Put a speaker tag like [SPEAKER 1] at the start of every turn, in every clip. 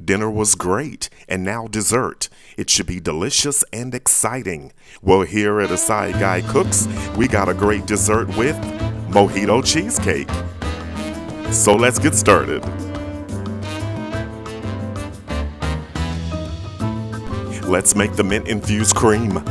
[SPEAKER 1] Dinner was great, and now dessert. It should be delicious and exciting. Well, here at Aside Guy Cooks, we got a great dessert with Mojito Cheesecake. So let's get started. Let's make the mint-infused cream.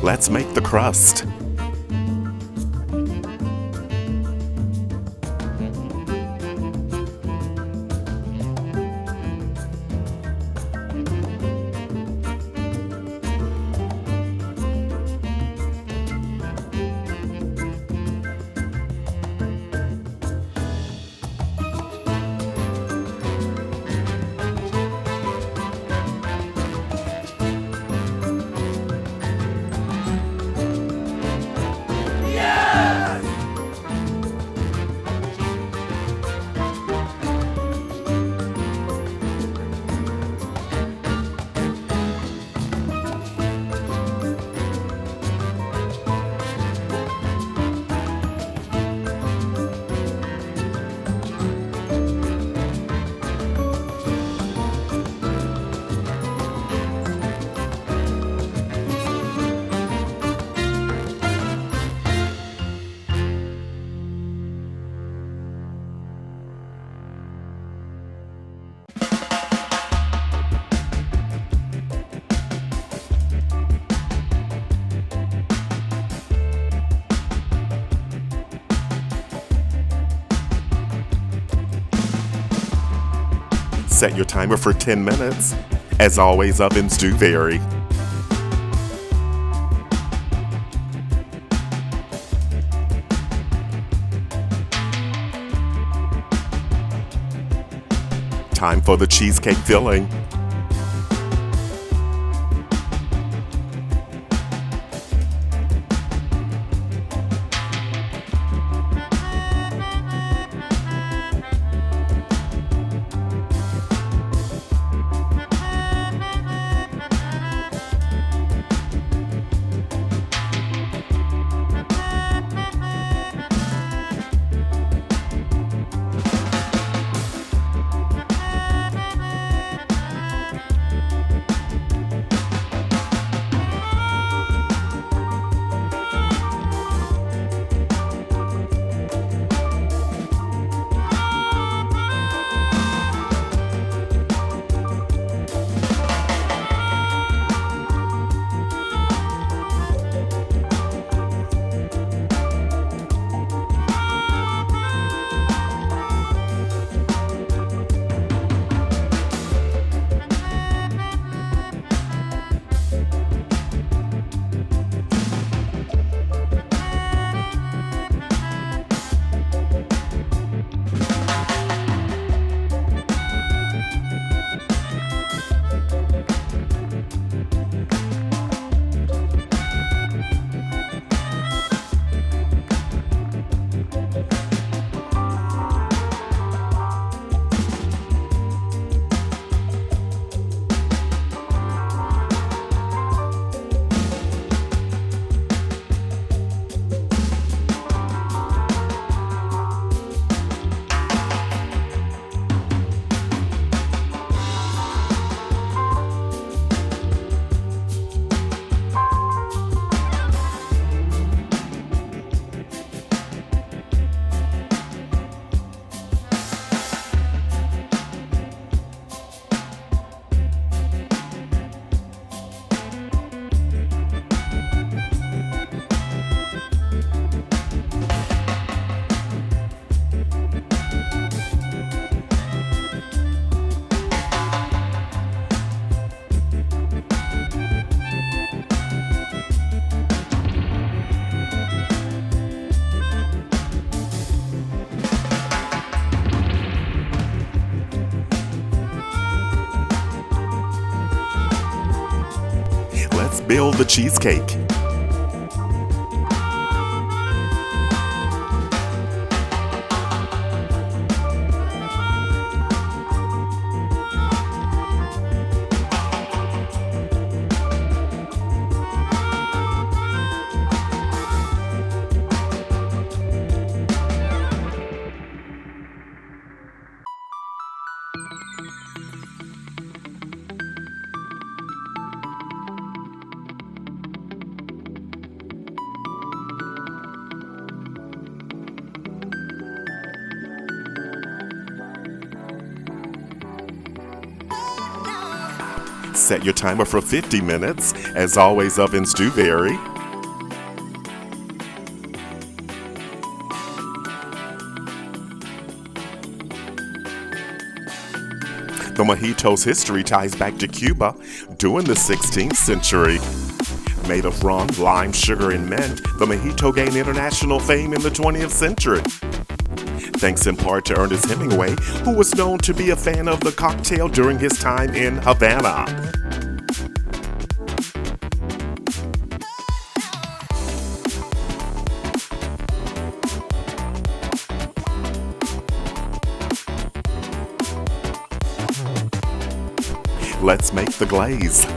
[SPEAKER 1] Let's make the crust. Set your timer for 10 minutes. As always, ovens do vary. Time for the cheesecake filling. build the cheesecake. Set your timer for 50 minutes. As always, ovens do vary. The mojito's history ties back to Cuba during the 16th century. Made of rum, lime, sugar, and mint, the mojito gained international fame in the 20th century. Thanks in part to Ernest Hemingway, who was known to be a fan of the cocktail during his time in Havana. Let's make the glaze.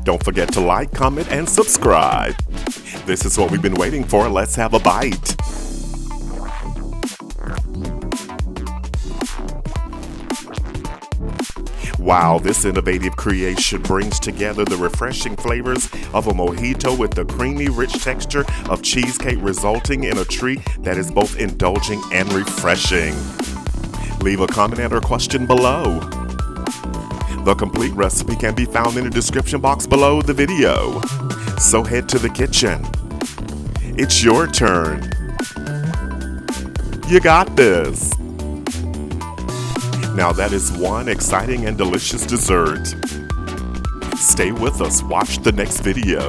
[SPEAKER 1] Don't forget to like, comment, and subscribe. This is what we've been waiting for. Let's have a bite. Wow, this innovative creation brings together the refreshing flavors of a mojito with the creamy, rich texture of cheesecake, resulting in a treat that is both indulging and refreshing. Leave a comment and or question below. The complete recipe can be found in the description box below the video. So head to the kitchen. It's your turn. You got this. Now that is one exciting and delicious dessert. Stay with us. Watch the next video.